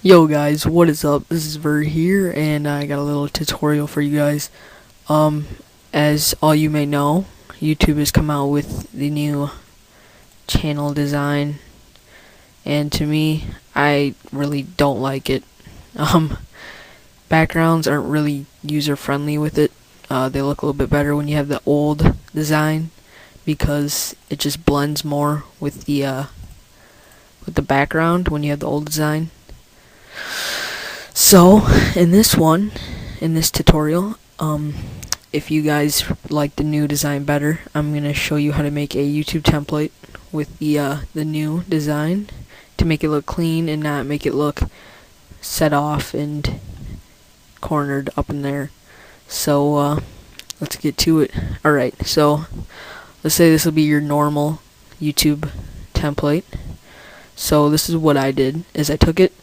Yo guys, what is up? This is Vert here, and I got a little tutorial for you guys. Um, as all you may know, YouTube has come out with the new channel design, and to me, I really don't like it. Um, Backgrounds aren't really user-friendly with it. They look a little bit better when you have the old design, because it just blends more with the background when you have the old design. So, in this tutorial, if you guys like the new design better, I'm going to show you how to make a YouTube template with the new design to make it look clean and not make it look set off and cornered up in there. So, let's get to it. Alright, so, let's say this will be your normal YouTube template. So, this is what I did, is I took it,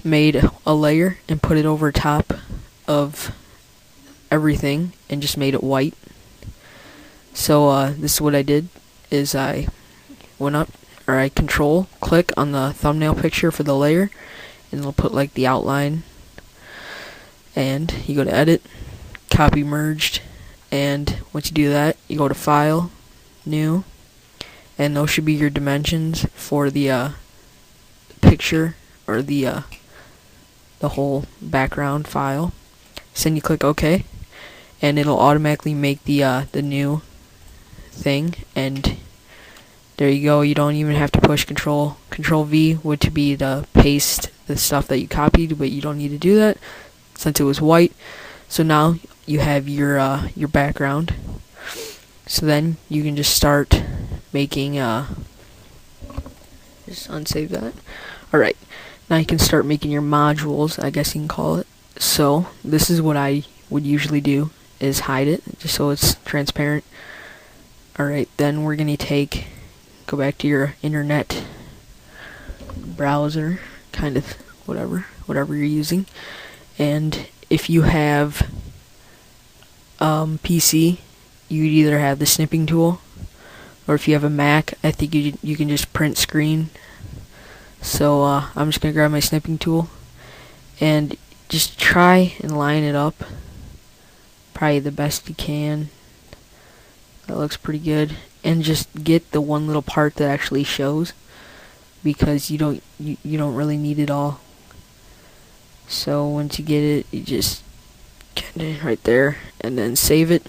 made a layer and put it over top of everything and just made it white. So this is what I did, is I went up, or I control click on the thumbnail picture for the layer, and it'll put like the outline, and you go to edit, copy merged, and once you do that, you go to file, new, and those should be your dimensions for the picture, or the whole background file. So then you click OK, and it'll automatically make the new thing, and there you go. You don't even have to push Control V, which would be to paste the stuff that you copied, but you don't need to do that since it was white. So now you have your background. So then you can just start making just unsave that. Alright. Now you can start making your modules, I guess you can call it. So this is what I would usually do, is hide it just so it's transparent. Alright, then we're going to go back to your internet browser, kind of whatever you're using. And if you have PC, you'd either have the snipping tool, or if you have a Mac, I think you can just print screen. So I'm just going to grab my snipping tool and just try and line it up probably the best you can. That looks pretty good. And just get the one little part that actually shows, because you don't really need it all. So once you get it, you just get it right there and then save it.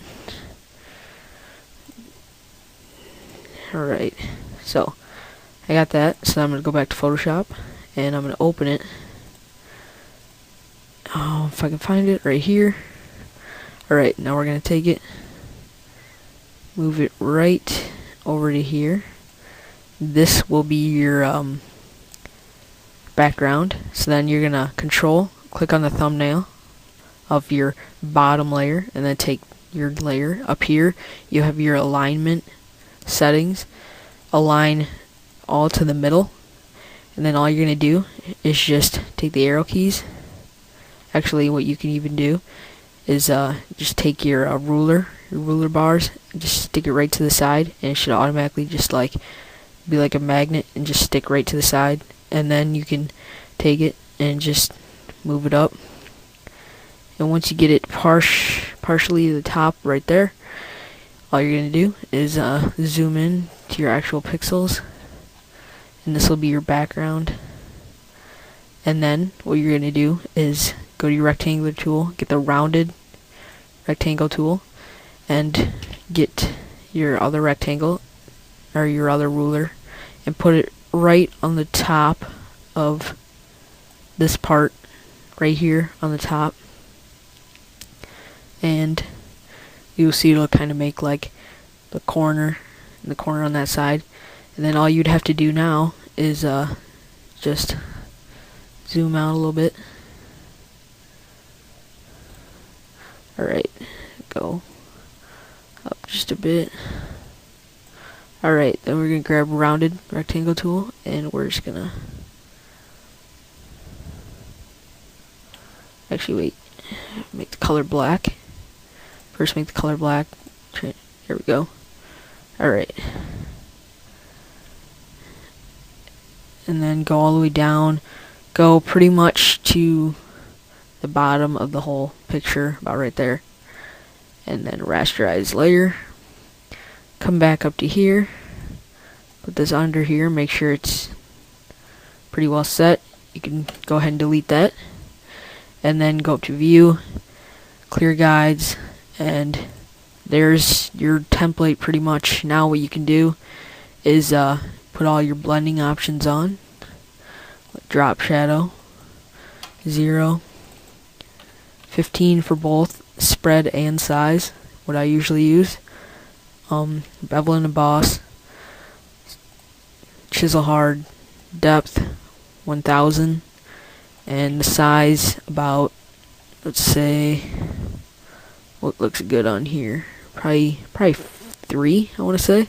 Alright, so I got that, so I'm going to go back to Photoshop, and I'm going to open it. Oh, if I can find it, right here. Alright, now we're going to take it, move it right over to here. This will be your background. So then you're going to click on the thumbnail of your bottom layer, and then take your layer up here. You have your alignment settings. Align all to the middle, and then all you're going to do is just take the arrow keys. Actually, what you can even do is just take your ruler bars, and just stick it right to the side, and it should automatically just be like a magnet and just stick right to the side. And then you can take it and just move it up, and once you get it partially to the top right there, all you're going to do is zoom in to your actual pixels, and this will be your background. And then what you're going to do is go to your rectangular tool, get the rounded rectangle tool, and get your other rectangle, or your other ruler, and put it right on the top of this part right here on the top, and you'll see it'll kind of make like the corner on that side. And then all you'd have to do now is just zoom out a little bit. Alright, go up just a bit. Alright, then we're going to grab rounded rectangle tool, and we're just going to actually wait, make the color black. First make the color black. Here we go. Alright. And then go all the way down go pretty much to the bottom of the whole picture, about right there, and then rasterize layer. Come back up to here, put this under here, make sure it's pretty well set. You can go ahead and delete that, and then go up to view, clear guides, and there's your template pretty much. Now what you can do is put all your blending options on, drop shadow, 0, 15 for both spread and size, what I usually use, bevel and emboss, chisel hard, depth 1000, and the size about, let's say, what looks good on here, probably 3, I want to say.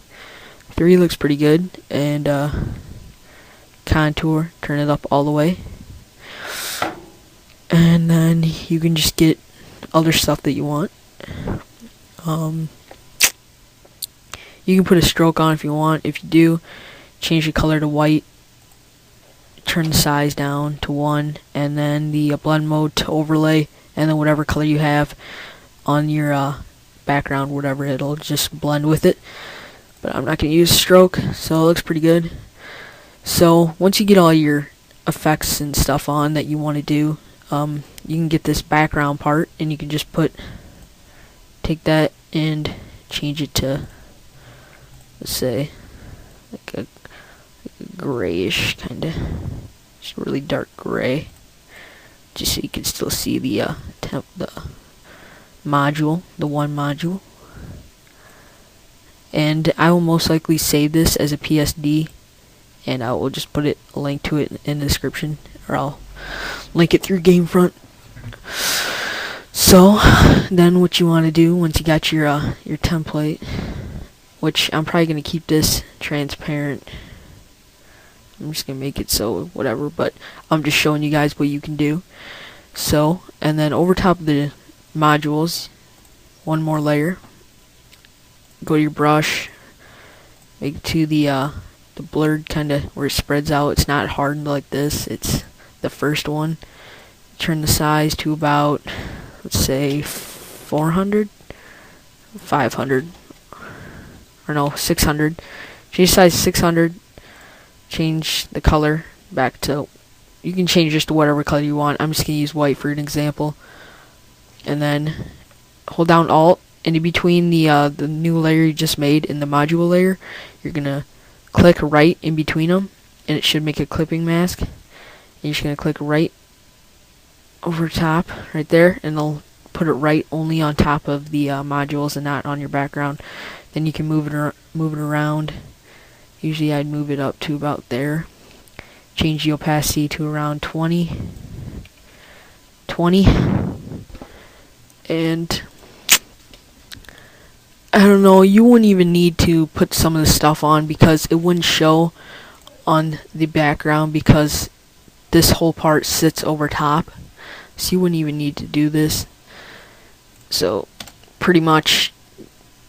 3 looks pretty good. And contour, turn it up all the way, and then you can just get other stuff that you want. You can put a stroke on if you want. If you do, change the color to white, turn the size down to 1, and then the blend mode to overlay, and then whatever color you have on your background, whatever, it'll just blend with it. But I'm not going to use stroke, so it looks pretty good. So once you get all your effects and stuff on that you want to do, you can get this background part, and you can just take that and change it to, let's say, like a grayish kind of, just really dark gray, just so you can still see the module, the one module. And I will most likely save this as a PSD, and I will just put a link to it in the description, or I'll link it through Gamefront. So then what you want to do once you got your template, which I'm probably going to keep this transparent, I'm just going to make it so whatever, but I'm just showing you guys what you can do. So, and then over top of the modules, one more layer, go to your brush, make it to the blurred kind of where it spreads out. It's not hardened like this, it's the first one. Turn the size to about, let's say, 400, 500, or no, 600. Change size 600, change the color back to, you can change just to whatever color you want. I'm just going to use white for an example. And then hold down Alt, and in between the new layer you just made and the module layer, you're going to click right in between them, and it should make a clipping mask. And you're just going to click right over top, right there, and it'll put it right only on top of the modules and not on your background. Then you can move it around. Usually I'd move it up to about there. Change the opacity to around 20. And I don't know, you wouldn't even need to put some of the stuff on because it wouldn't show on the background because this whole part sits over top. So you wouldn't even need to do this. So pretty much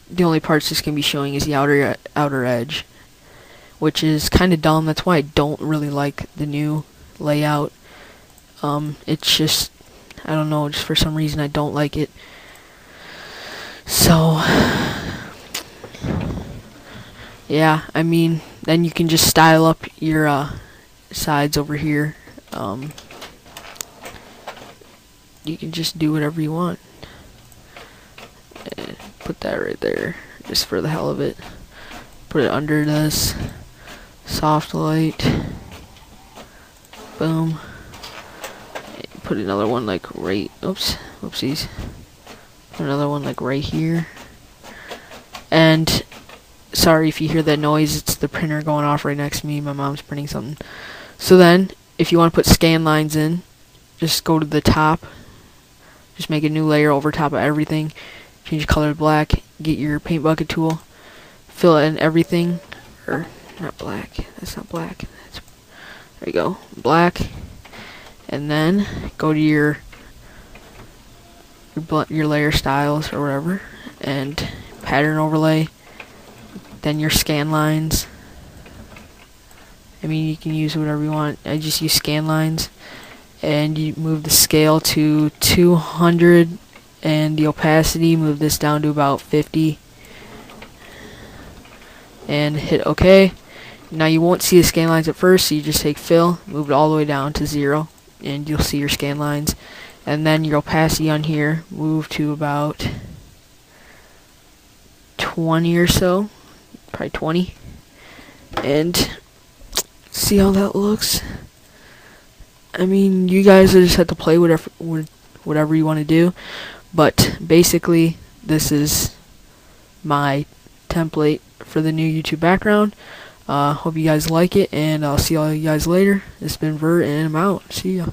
the only parts this can be showing is the outer edge, which is kind of dumb. That's why I don't really like the new layout. It's just, I don't know, just for some reason I don't like it. So yeah, I mean, then you can just style up your sides over here. You can just do whatever you want. Put that right there, just for the hell of it. Put it under this. Soft light. Boom. Put another one like right, whoopsies. Put another one like right here. And sorry if you hear that noise, it's the printer going off right next to me. My mom's printing something. So then, if you want to put scan lines in, just go to the top. Just make a new layer over top of everything. Change the color to black. Get your paint bucket tool. Fill in everything. Or, not black. That's not black. There you go. Black. And then, go to your layer styles or whatever. And pattern overlay. Then your scan lines. I mean, you can use whatever you want. I just use scan lines, and you move the scale to 200, and the opacity, move this down to about 50, and hit OK. Now you won't see the scan lines at first, so you just take fill, move it all the way down to 0, and you'll see your scan lines. And then your opacity on here, move to about 20 or so, probably 20, and see how that looks. I mean, you guys just have to play whatever you want to do, but basically this is my template for the new YouTube background. Hope you guys like it, and I'll see all you guys later. It's been Vert, and I'm out. See ya.